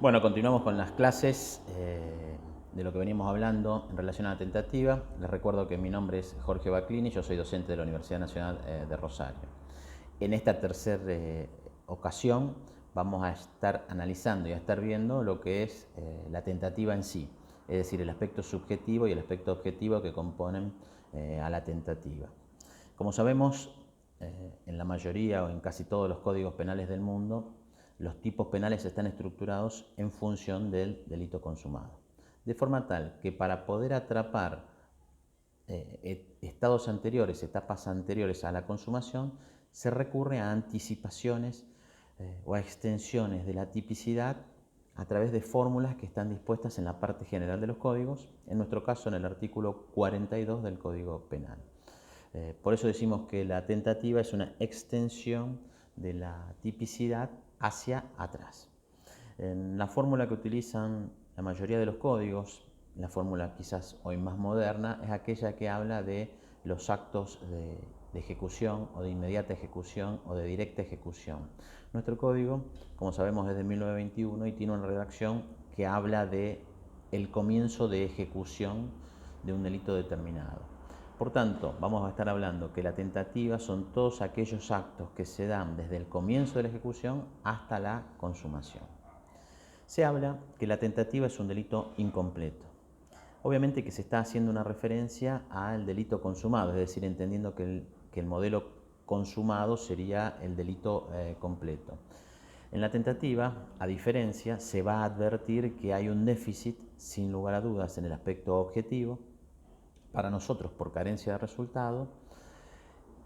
Bueno, continuamos con las clases de lo que veníamos hablando en relación a la tentativa. Les recuerdo que mi nombre es Jorge Baclini, yo soy docente de la Universidad Nacional de Rosario. En esta tercera ocasión vamos a estar analizando y a estar viendo lo que es la tentativa en sí, es decir, el aspecto subjetivo y el aspecto objetivo que componen a la tentativa. Como sabemos, en la mayoría o en casi todos los códigos penales del mundo, los tipos penales están estructurados en función del delito consumado. De forma tal que para poder atrapar estados anteriores, etapas anteriores a la consumación, se recurre a anticipaciones o a extensiones de la tipicidad a través de fórmulas que están dispuestas en la parte general de los códigos, en nuestro caso en el artículo 42 del Código Penal. Por eso decimos que la tentativa es una extensión de la tipicidad hacia atrás. En la fórmula que utilizan la mayoría de los códigos, la fórmula quizás hoy más moderna, es aquella que habla de los actos de ejecución o de inmediata ejecución o de directa ejecución. Nuestro código, como sabemos, es de 1921 y tiene una redacción que habla de el comienzo de ejecución de un delito determinado. Por tanto, vamos a estar hablando que la tentativa son todos aquellos actos que se dan desde el comienzo de la ejecución hasta la consumación. Se habla que la tentativa es un delito incompleto. Obviamente que se está haciendo una referencia al delito consumado, es decir, entendiendo que el modelo consumado sería el delito completo. En la tentativa, a diferencia, se va a advertir que hay un déficit, sin lugar a dudas, en el aspecto objetivo, para nosotros por carencia de resultado,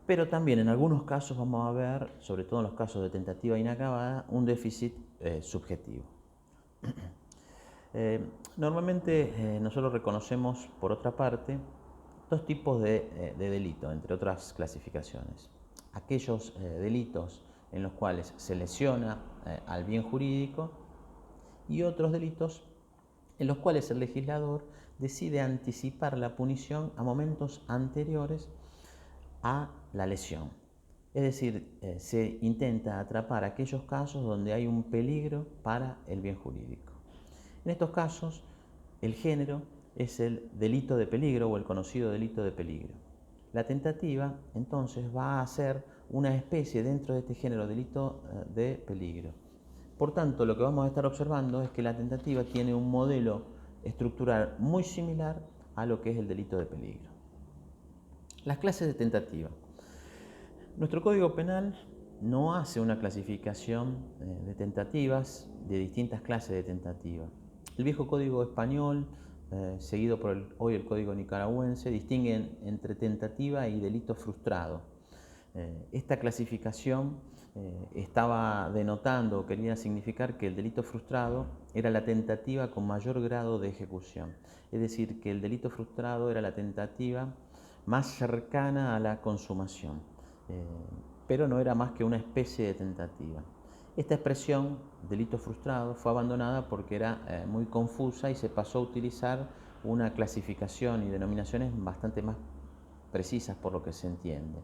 pero también en algunos casos vamos a ver, sobre todo en los casos de tentativa inacabada, un déficit subjetivo. Normalmente nosotros reconocemos, por otra parte, dos tipos de delito, entre otras clasificaciones. Aquellos delitos en los cuales se lesiona al bien jurídico y otros delitos en los cuales el legislador decide anticipar la punición a momentos anteriores a la lesión. Es decir, se intenta atrapar aquellos casos donde hay un peligro para el bien jurídico. En estos casos, el género es el delito de peligro o el conocido delito de peligro. La tentativa, entonces, va a ser una especie dentro de este género delito de peligro. Por tanto, lo que vamos a estar observando es que la tentativa tiene un modelo estructural muy similar a lo que es el delito de peligro. Las clases de tentativa. Nuestro Código Penal no hace una clasificación de tentativas, de distintas clases de tentativa. El viejo Código Español, seguido por hoy el Código Nicaragüense, distinguen entre tentativa y delito frustrado. Esta clasificación estaba denotando o quería significar que el delito frustrado era la tentativa con mayor grado de ejecución. Es decir, que el delito frustrado era la tentativa más cercana a la consumación, pero no era más que una especie de tentativa. Esta expresión, delito frustrado, fue abandonada porque era muy confusa y se pasó a utilizar una clasificación y denominaciones bastante más precisas por lo que se entiende.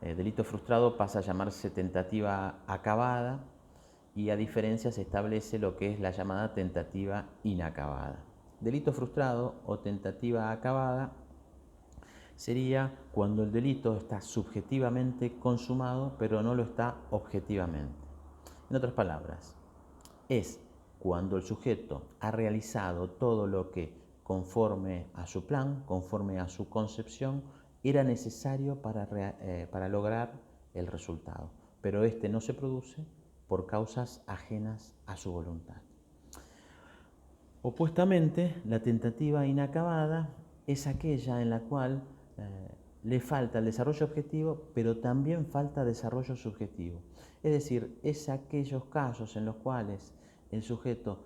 Delito frustrado pasa a llamarse tentativa acabada y a diferencia se establece lo que es la llamada tentativa inacabada. Delito frustrado o tentativa acabada sería cuando el delito está subjetivamente consumado pero no lo está objetivamente. En otras palabras, es cuando el sujeto ha realizado todo lo que conforme a su plan, conforme a su concepción, era necesario para lograr el resultado, pero este no se produce por causas ajenas a su voluntad. Opuestamente, la tentativa inacabada es aquella en la cual le falta el desarrollo objetivo, pero también falta desarrollo subjetivo. Es decir, es aquellos casos en los cuales el sujeto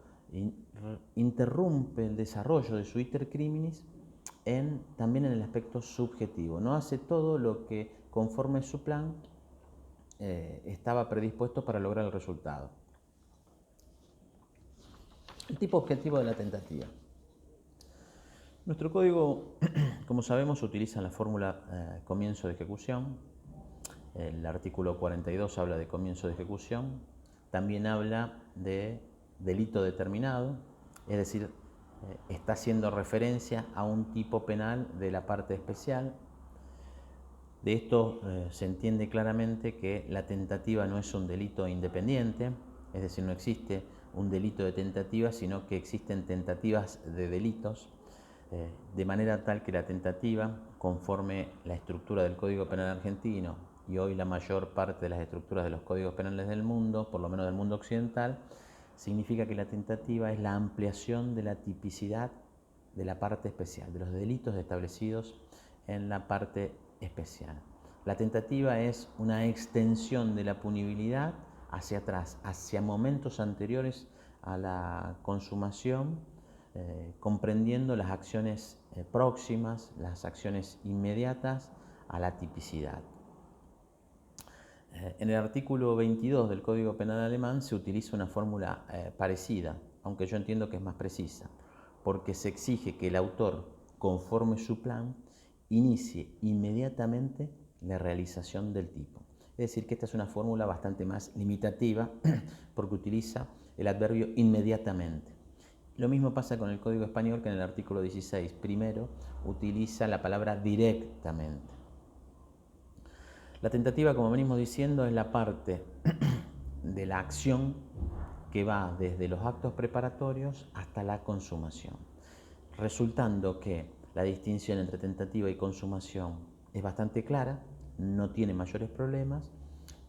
interrumpe el desarrollo de su iter criminis también en el aspecto subjetivo. No hace todo lo que conforme su plan estaba predispuesto para lograr el resultado. El tipo objetivo de la tentativa. Nuestro código, como sabemos, utiliza la fórmula comienzo de ejecución. El artículo 42 habla de comienzo de ejecución. También habla de delito determinado, es decir, está haciendo referencia a un tipo penal de la parte especial. De esto se entiende claramente que la tentativa no es un delito independiente, es decir, no existe un delito de tentativa, sino que existen tentativas de delitos, de manera tal que la tentativa, conforme la estructura del Código Penal argentino y hoy la mayor parte de las estructuras de los códigos penales del mundo, por lo menos del mundo occidental, significa que la tentativa es la ampliación de la tipicidad de la parte especial, de los delitos establecidos en la parte especial. La tentativa es una extensión de la punibilidad hacia atrás, hacia momentos anteriores a la consumación, comprendiendo las acciones próximas, las acciones inmediatas a la tipicidad. En el artículo 22 del Código Penal alemán se utiliza una fórmula parecida, aunque yo entiendo que es más precisa, porque se exige que el autor, conforme su plan, inicie inmediatamente la realización del tipo. Es decir, que esta es una fórmula bastante más limitativa porque utiliza el adverbio inmediatamente. Lo mismo pasa con el Código Español, que en el artículo 16 primero utiliza la palabra directamente. La tentativa, como venimos diciendo, es la parte de la acción que va desde los actos preparatorios hasta la consumación, resultando que la distinción entre tentativa y consumación es bastante clara, no tiene mayores problemas,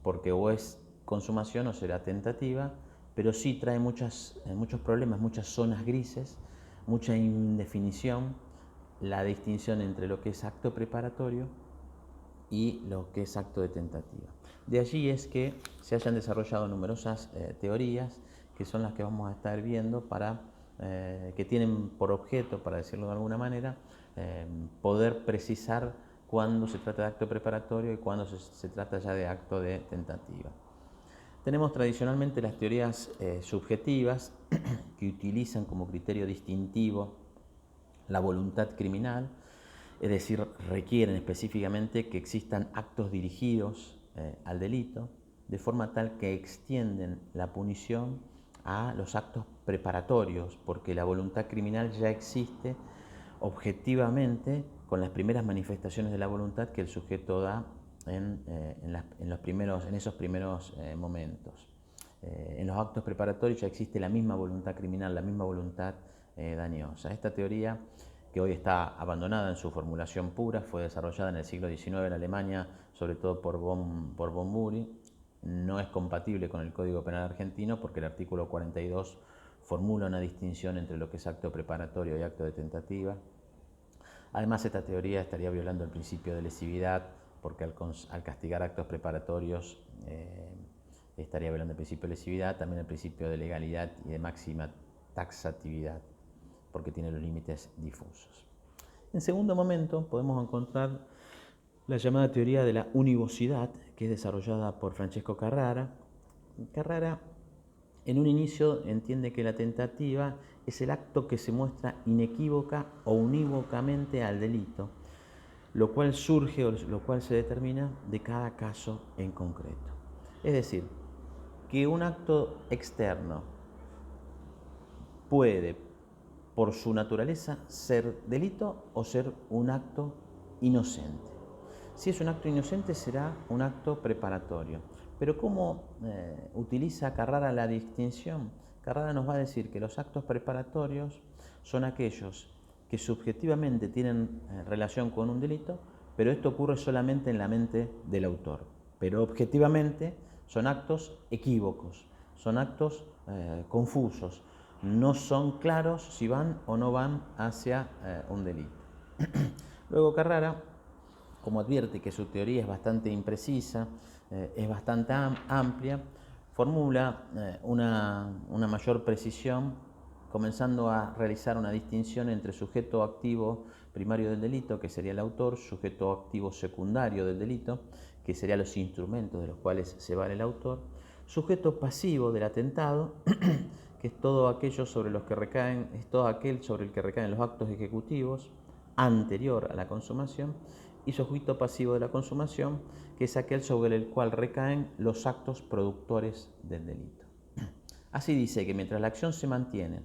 porque o es consumación o será tentativa, pero sí trae muchos problemas, muchas zonas grises, mucha indefinición, la distinción entre lo que es acto preparatorio y lo que es acto de tentativa. De allí es que se hayan desarrollado numerosas teorías que son las que vamos a estar viendo que tienen por objeto, para decirlo de alguna manera, poder precisar cuándo se trata de acto preparatorio y cuándo se trata ya de acto de tentativa. Tenemos tradicionalmente las teorías subjetivas que utilizan como criterio distintivo la voluntad criminal, es decir, requieren específicamente que existan actos dirigidos al delito, de forma tal que extienden la punición a los actos preparatorios, porque la voluntad criminal ya existe objetivamente con las primeras manifestaciones de la voluntad que el sujeto da en esos primeros momentos. En los actos preparatorios ya existe la misma voluntad criminal, la misma voluntad dañosa. Esta teoría, que hoy está abandonada en su formulación pura, fue desarrollada en el siglo XIX en Alemania, sobre todo por von Bury. No es compatible con el Código Penal argentino porque el artículo 42 formula una distinción entre lo que es acto preparatorio y acto de tentativa. Además, esta teoría estaría violando el principio de lesividad porque al castigar actos preparatorios estaría violando el principio de lesividad, también el principio de legalidad y de máxima taxatividad, porque tiene los límites difusos. En segundo momento podemos encontrar la llamada teoría de la univocidad, que es desarrollada por Francesco Carrara. Carrara en un inicio entiende que la tentativa es el acto que se muestra inequívoca o unívocamente al delito, lo cual surge o lo cual se determina de cada caso en concreto. Es decir, que un acto externo puede, por su naturaleza, ser delito o ser un acto inocente. Si es un acto inocente, será un acto preparatorio. Pero ¿cómo utiliza Carrara la distinción? Carrara nos va a decir que los actos preparatorios son aquellos que subjetivamente tienen relación con un delito, pero esto ocurre solamente en la mente del autor. Pero objetivamente son actos equívocos, son actos confusos, no son claros si van o no van hacia un delito. Luego Carrara, como advierte que su teoría es bastante imprecisa, es bastante amplia, formula una mayor precisión, comenzando a realizar una distinción entre sujeto activo primario del delito, que sería el autor, sujeto activo secundario del delito, que serían los instrumentos de los cuales se vale el autor, sujeto pasivo del atentado, que es todo aquello sobre los que recaen, es todo aquel sobre el que recaen los actos ejecutivos anterior a la consumación, y sujeto pasivo de la consumación, que es aquel sobre el cual recaen los actos productores del delito. Así dice que mientras la acción se mantiene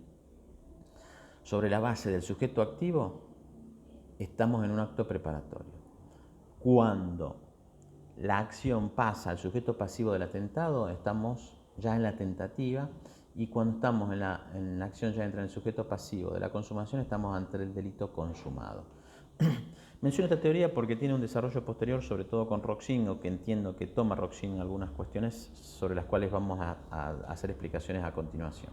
sobre la base del sujeto activo, estamos en un acto preparatorio. Cuando la acción pasa al sujeto pasivo del atentado, estamos ya en la tentativa, y cuando estamos en la acción ya entra en el sujeto pasivo de la consumación, estamos ante el delito consumado. Menciono esta teoría porque tiene un desarrollo posterior, sobre todo con Roxin, o que entiendo que toma Roxin algunas cuestiones sobre las cuales vamos a hacer explicaciones a continuación.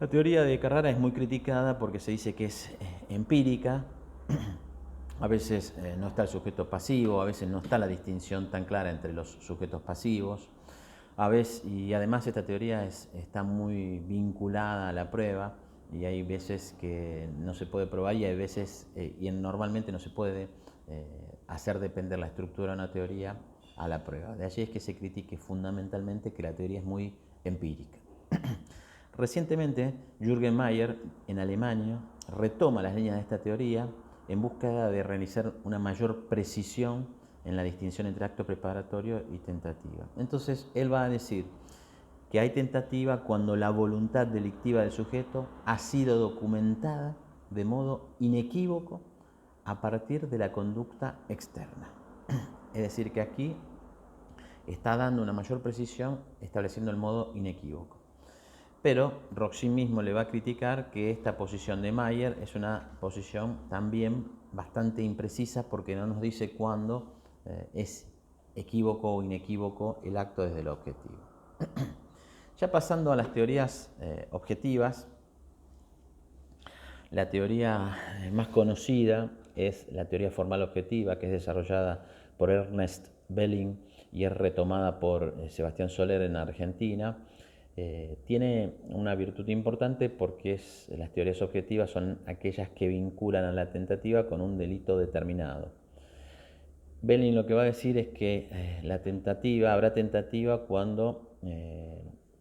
La teoría de Carrara es muy criticada porque se dice que es empírica. A veces no está el sujeto pasivo, a veces no está la distinción tan clara entre los sujetos pasivos. Y además esta teoría está muy vinculada a la prueba, y hay veces que no se puede probar, y hay veces, normalmente no se puede hacer depender la estructura de una teoría a la prueba. De allí es que se critique fundamentalmente que la teoría es muy empírica. Recientemente, Jürgen Mayer, en Alemania, retoma las líneas de esta teoría en búsqueda de realizar una mayor precisión en la distinción entre acto preparatorio y tentativa. Entonces, él va a decir que hay tentativa cuando la voluntad delictiva del sujeto ha sido documentada de modo inequívoco a partir de la conducta externa. Es decir, que aquí está dando una mayor precisión estableciendo el modo inequívoco. Pero Roxin mismo le va a criticar que esta posición de Mayer es una posición también bastante imprecisa, porque no nos dice cuándo es equívoco o inequívoco el acto desde el objetivo. Ya pasando a las teorías objetivas, la teoría más conocida es la teoría formal objetiva, que es desarrollada por Ernest Belling y es retomada por Sebastián Soler en Argentina. Tiene una virtud importante porque las teorías objetivas son aquellas que vinculan a la tentativa con un delito determinado. Belling lo que va a decir es que habrá tentativa cuando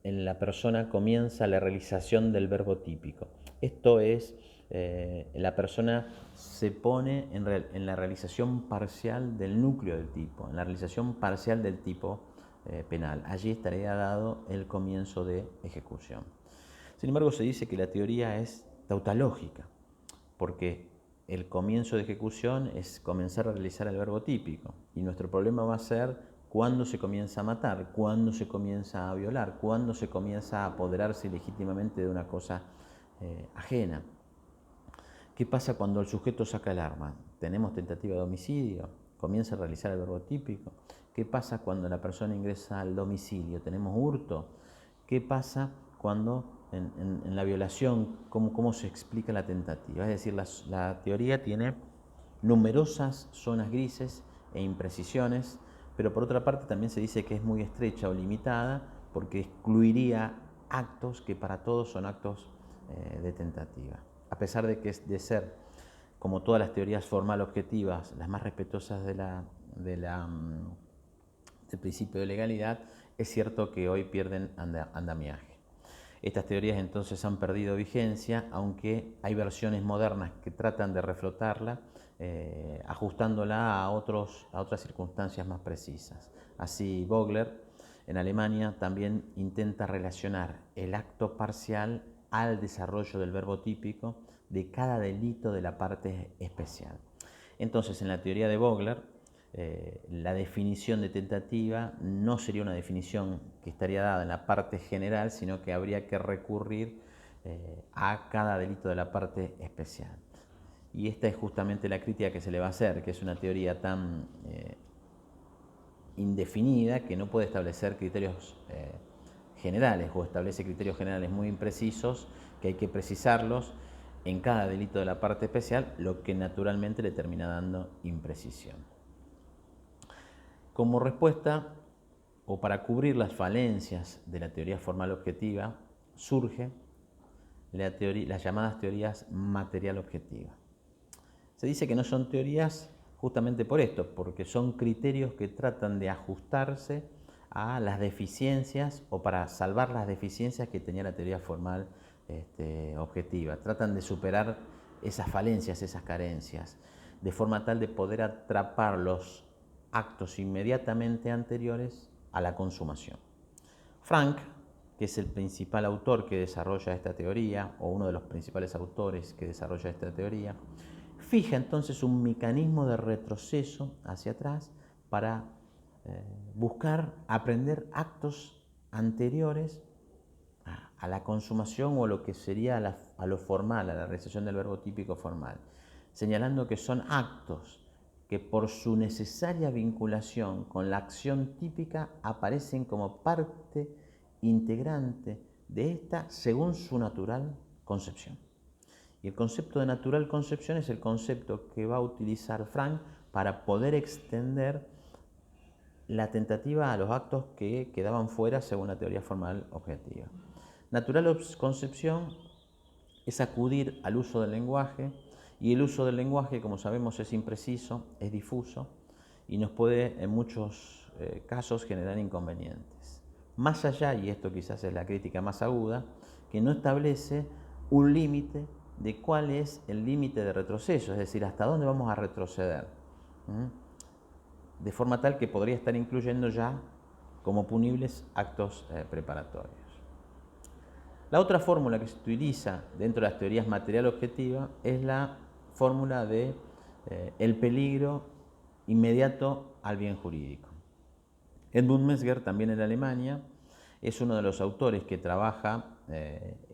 en la persona comienza la realización del verbo típico. Esto es, la persona se pone en la realización parcial del núcleo del tipo, en la realización parcial del tipo penal. Allí estaría dado el comienzo de ejecución. Sin embargo, se dice que la teoría es tautológica, porque el comienzo de ejecución es comenzar a realizar el verbo típico, y nuestro problema va a ser cuándo se comienza a matar, cuándo se comienza a violar, cuándo se comienza a apoderarse ilegítimamente de una cosa ajena. ¿Qué pasa cuando el sujeto saca el arma? ¿Tenemos tentativa de homicidio? ¿Comienza a realizar el verbo típico? ¿Qué pasa cuando la persona ingresa al domicilio? ¿Tenemos hurto? ¿Qué pasa cuando en la violación, cómo se explica la tentativa? Es decir, la teoría tiene numerosas zonas grises e imprecisiones, pero por otra parte también se dice que es muy estrecha o limitada porque excluiría actos que para todos son actos de tentativa. A pesar de ser, como todas las teorías formal objetivas, las más respetuosas del principio de legalidad, es cierto que hoy pierden andamiaje. Estas teorías entonces han perdido vigencia, aunque hay versiones modernas que tratan de reflotarla, ajustándola a otras circunstancias más precisas. Así, Vogler, en Alemania, también intenta relacionar el acto parcial al desarrollo del verbo típico de cada delito de la parte especial. Entonces, en la teoría de Vogler, la definición de tentativa no sería una definición que estaría dada en la parte general, sino que habría que recurrir a cada delito de la parte especial. Y esta es justamente la crítica que se le va a hacer, que es una teoría tan indefinida que no puede establecer criterios generales, o establece criterios generales muy imprecisos que hay que precisarlos en cada delito de la parte especial, lo que naturalmente le termina dando imprecisión. Como respuesta, o para cubrir las falencias de la teoría formal objetiva, surge las llamadas teorías material objetiva. Se dice que no son teorías justamente por esto, porque son criterios que tratan de ajustarse a las deficiencias, o para salvar las deficiencias que tenía la teoría formal objetiva. Tratan de superar esas falencias, esas carencias, de forma tal de poder atrapar los actos inmediatamente anteriores a la consumación. Frank, que es el principal autor que desarrolla esta teoría, o uno de los principales autores que desarrolla esta teoría, fija entonces un mecanismo de retroceso hacia atrás para buscar aprender actos anteriores a la consumación o a lo que sería a lo formal, a la realización del verbo típico formal, señalando que son actos que por su necesaria vinculación con la acción típica aparecen como parte integrante de esta según su natural concepción. Y el concepto de natural concepción es el concepto que va a utilizar Frank para poder extender la tentativa a los actos que quedaban fuera según la teoría formal objetiva. Natural concepción es acudir al uso del lenguaje, y el uso del lenguaje, como sabemos, es impreciso, es difuso y nos puede en muchos casos generar inconvenientes. Más allá, y esto quizás es la crítica más aguda, que no establece un límite de cuál es el límite de retroceso, es decir, hasta dónde vamos a retroceder. De forma tal que podría estar incluyendo ya como punibles actos preparatorios. La otra fórmula que se utiliza dentro de las teorías material objetiva es la fórmula de el peligro inmediato al bien jurídico. Edmund Mesger, también en Alemania, es uno de los autores que trabaja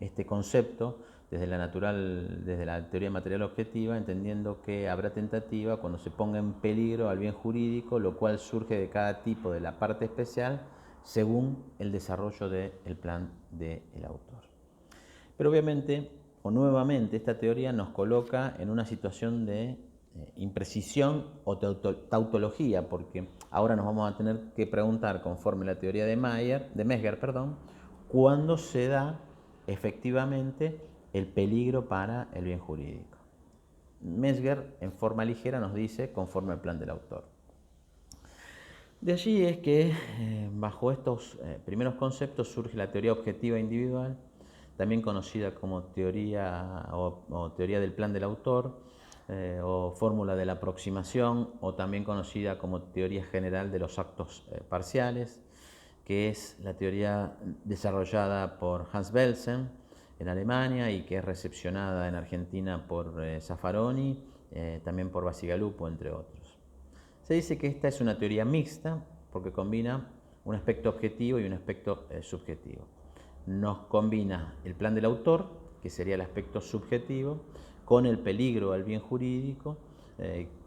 este concepto desde la teoría material objetiva, entendiendo que habrá tentativa cuando se ponga en peligro al bien jurídico, lo cual surge de cada tipo de la parte especial según el desarrollo del plan del autor. Pero obviamente, o nuevamente, esta teoría nos coloca en una situación de imprecisión o tautología, porque ahora nos vamos a tener que preguntar, conforme la teoría de Mesger, cuándo se da efectivamente el peligro para el bien jurídico. Mesger, en forma ligera, nos dice conforme al plan del autor. De allí es que bajo estos primeros conceptos surge la teoría objetiva individual, también conocida como teoría o teoría del plan del autor, o fórmula de la aproximación, o también conocida como teoría general de los actos parciales, que es la teoría desarrollada por Hans Belsen en Alemania y que es recepcionada en Argentina por Zaffaroni, también por Bacigalupo, entre otros. Se dice que esta es una teoría mixta porque combina un aspecto objetivo y un aspecto subjetivo. Nos combina el plan del autor, que sería el aspecto subjetivo, con el peligro al bien jurídico,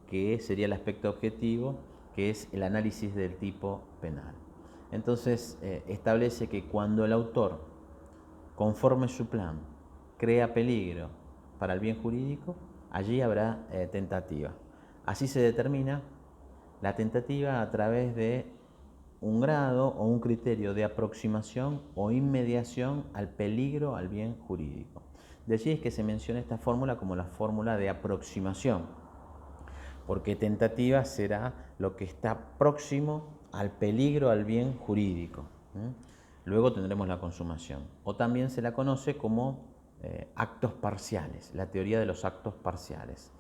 que sería el aspecto objetivo, que es el análisis del tipo penal. Entonces, establece que cuando el autor, conforme su plan, crea peligro para el bien jurídico, allí habrá tentativa. Así se determina la tentativa a través de un grado o un criterio de aproximación o inmediación al peligro al bien jurídico. De allí es que se menciona esta fórmula como la fórmula de aproximación, porque tentativa será lo que está próximo al peligro al bien jurídico. Luego tendremos la consumación, o también se la conoce como actos parciales, la teoría de los actos parciales,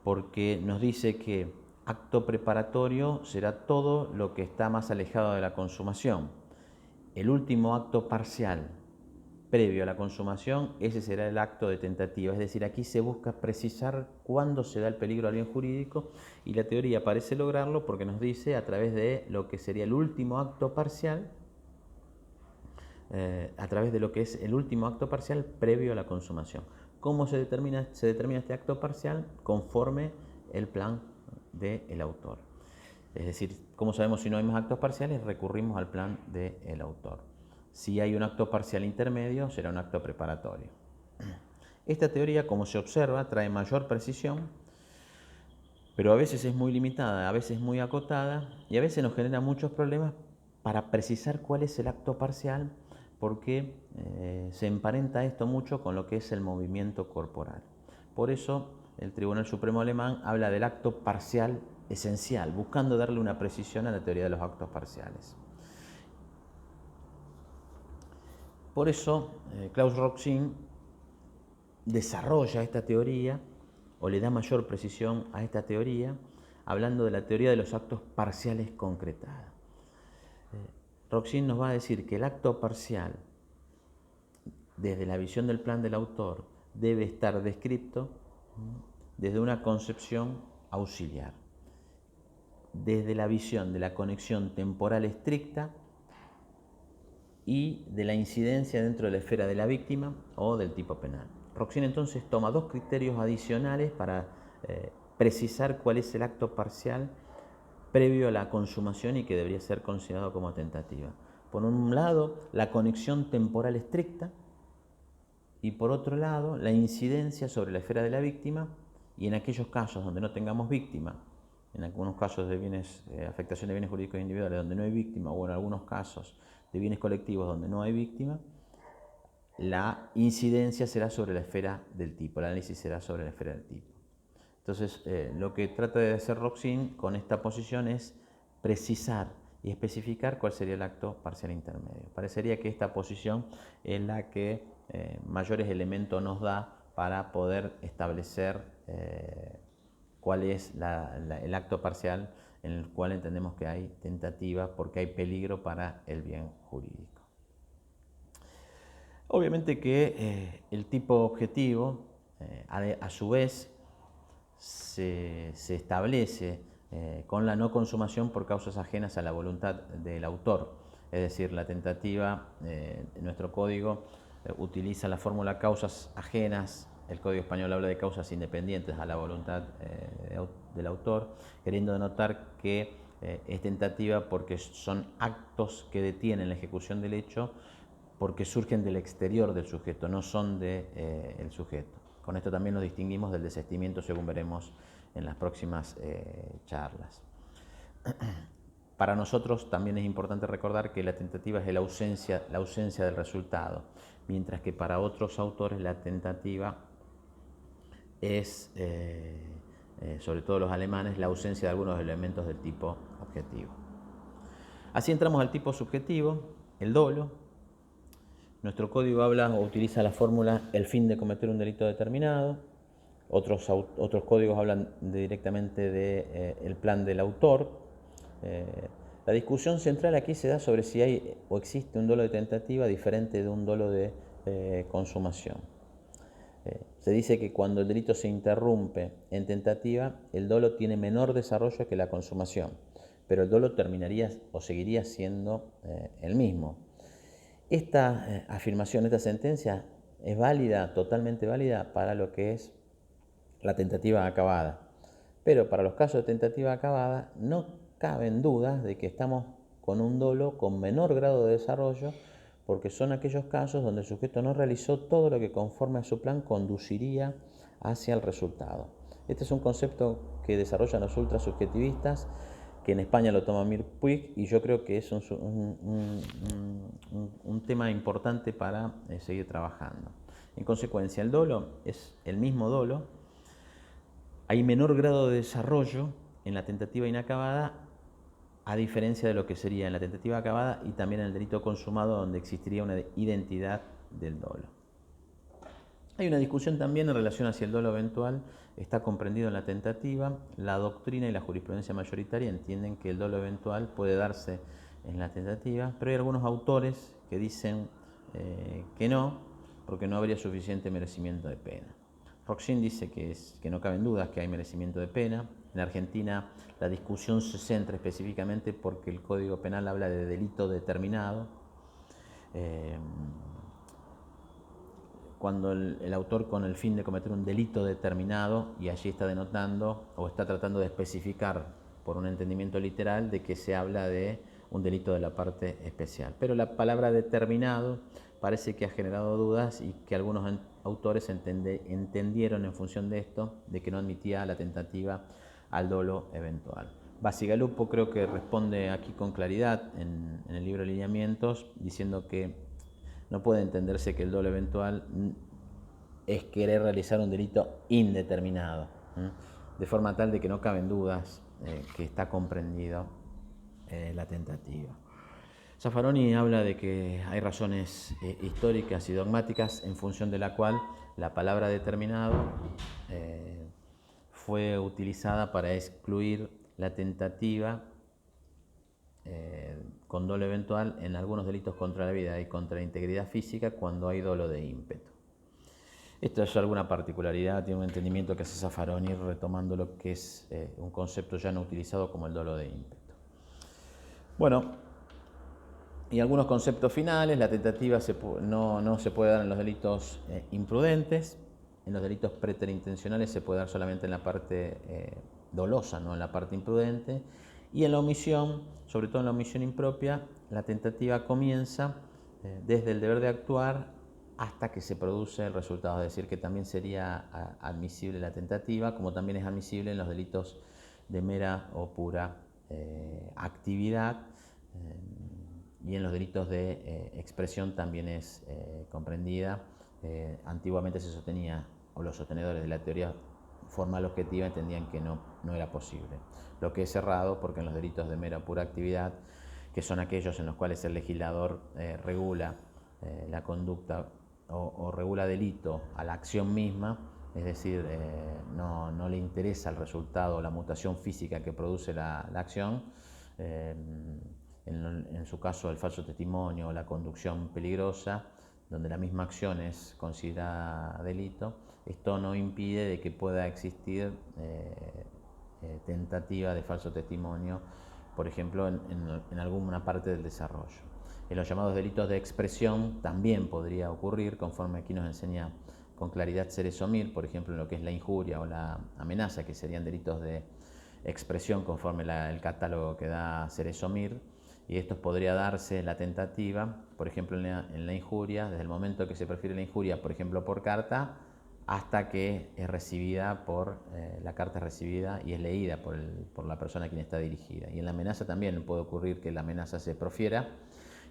porque nos dice que acto preparatorio será todo lo que está más alejado de la consumación. El último acto parcial previo a la consumación, ese será el acto de tentativa. Es decir, aquí se busca precisar cuándo se da el peligro al bien jurídico, y la teoría parece lograrlo porque nos dice a través de lo que sería el último acto parcial, a través de lo que es el último acto parcial previo a la consumación. ¿Cómo se determina? Se determina este acto parcial conforme el plan del autor. Es decir, como sabemos, si no hay más actos parciales, recurrimos al plan del autor. Si hay un acto parcial intermedio, será un acto preparatorio. Esta teoría, como se observa, trae mayor precisión, pero a veces es muy limitada, a veces muy acotada, y a veces nos genera muchos problemas para precisar cuál es el acto parcial, porque se emparenta esto mucho con lo que es el movimiento corporal. Por eso el Tribunal Supremo alemán habla del acto parcial esencial, buscando darle una precisión a la teoría de los actos parciales. Por eso Klaus Roxin desarrolla esta teoría, o le da mayor precisión a esta teoría, hablando de la teoría de los actos parciales concretados. Roxin nos va a decir que el acto parcial desde la visión del plan del autor, debe estar descrito desde una concepción auxiliar, desde la visión de la conexión temporal estricta y de la incidencia dentro de la esfera de la víctima o del tipo penal. Roxin entonces toma dos criterios adicionales para precisar cuál es el acto parcial previo a la consumación y que debería ser considerado como tentativa. Por un lado, la conexión temporal estricta y por otro lado, la incidencia sobre la esfera de la víctima y en aquellos casos donde no tengamos víctima, en algunos casos de bienes, afectación de bienes jurídicos individuales donde no hay víctima o en algunos casos de bienes colectivos donde no hay víctima, la incidencia será sobre la esfera del tipo, el análisis será sobre la esfera del tipo. Entonces, lo que trata de hacer Roxin con esta posición es precisar y especificar cuál sería el acto parcial intermedio. Parecería que esta posición es la que mayores elementos nos da para poder establecer cuál es el acto parcial en el cual entendemos que hay tentativa porque hay peligro para el bien jurídico. Obviamente que el tipo objetivo, a su vez, se establece con la no consumación por causas ajenas a la voluntad del autor. Es decir, la tentativa, en nuestro código, utiliza la fórmula causas ajenas. El Código Español habla de causas independientes a la voluntad del autor, queriendo denotar que es tentativa porque son actos que detienen la ejecución del hecho porque surgen del exterior del sujeto, no son del sujeto. Con esto también nos distinguimos del desistimiento, según veremos en las próximas charlas. Para nosotros también es importante recordar que la tentativa es la ausencia del resultado, mientras que para otros autores la tentativa es, sobre todo los alemanes, la ausencia de algunos elementos del tipo objetivo. Así entramos al tipo subjetivo, el dolo. Nuestro código habla o utiliza la fórmula el fin de cometer un delito determinado. Otros códigos hablan directamente del plan del autor. La discusión central aquí se da sobre si hay o existe un dolo de tentativa diferente de un dolo de consumación. Se dice que cuando el delito se interrumpe en tentativa, el dolo tiene menor desarrollo que la consumación, pero el dolo terminaría o seguiría siendo el mismo. Esta afirmación, esta sentencia es válida, totalmente válida para lo que es la tentativa acabada. Pero para los casos de tentativa acabada no caben dudas de que estamos con un dolo con menor grado de desarrollo porque son aquellos casos donde el sujeto no realizó todo lo que conforme a su plan conduciría hacia el resultado. Este es un concepto que desarrollan los ultrasubjetivistas, que en España lo toma Mir Puig, y yo creo que es un tema importante para seguir trabajando. En consecuencia, el dolo es el mismo dolo, hay menor grado de desarrollo en la tentativa inacabada, a diferencia de lo que sería en la tentativa acabada y también en el delito consumado, donde existiría una identidad del dolo. Hay una discusión también en relación a si el dolo eventual está comprendido en la tentativa. La doctrina y la jurisprudencia mayoritaria entienden que el dolo eventual puede darse en la tentativa, pero hay algunos autores que dicen que no, porque no habría suficiente merecimiento de pena. Roxin dice que no caben dudas que hay merecimiento de pena. En Argentina la discusión se centra específicamente porque el Código Penal habla de delito determinado. Cuando el autor con el fin de cometer un delito determinado, y allí está denotando o está tratando de especificar por un entendimiento literal de que se habla de un delito de la parte especial. Pero la palabra determinado parece que ha generado dudas y que algunos autores entendieron en función de esto de que no admitía la tentativa al dolo eventual. Bacigalupo creo que responde aquí con claridad en el libro de lineamientos diciendo que no puede entenderse que el dolo eventual es querer realizar un delito indeterminado, de forma tal de que no caben dudas que está comprendido la tentativa. Zaffaroni habla de que hay razones históricas y dogmáticas en función de la cual la palabra determinado fue utilizada para excluir la tentativa con dolo eventual en algunos delitos contra la vida y contra la integridad física cuando hay dolo de ímpetu. Esto es alguna particularidad, tiene un entendimiento que hace Zaffaroni retomando lo que es un concepto ya no utilizado como el dolo de ímpetu. Bueno, y algunos conceptos finales. La tentativa no se puede dar en los delitos imprudentes. En los delitos preterintencionales se puede dar solamente en la parte dolosa, no en la parte imprudente. Y en la omisión, sobre todo en la omisión impropia, la tentativa comienza desde el deber de actuar hasta que se produce el resultado. Es decir, que también sería admisible la tentativa, como también es admisible en los delitos de mera o pura actividad. Y en los delitos de expresión también es comprendida. Antiguamente se sostenía, o los sostenedores de la teoría formal objetiva entendían que no era posible. Lo que es errado, porque en los delitos de mera o pura actividad, que son aquellos en los cuales el legislador regula la conducta o regula delito a la acción misma, es decir, no le interesa el resultado o la mutación física que produce la acción, en su caso el falso testimonio o la conducción peligrosa, donde la misma acción es considerada delito, esto no impide de que pueda existir tentativa de falso testimonio, por ejemplo, en alguna parte del desarrollo. En los llamados delitos de expresión también podría ocurrir, conforme aquí nos enseña con claridad Ceres Omir, por ejemplo, en lo que es la injuria o la amenaza, que serían delitos de expresión conforme el catálogo que da Ceres Omir. Y esto podría darse la tentativa, por ejemplo, en la injuria, desde el momento que se prefiere la injuria, por ejemplo, por carta, hasta que es recibida la carta es recibida y es leída por la persona a quien está dirigida. Y en la amenaza también puede ocurrir que la amenaza se profiera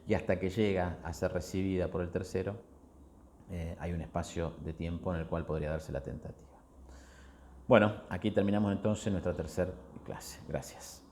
y hasta que llega a ser recibida por el tercero, hay un espacio de tiempo en el cual podría darse la tentativa. Bueno, aquí terminamos entonces nuestra tercera clase. Gracias.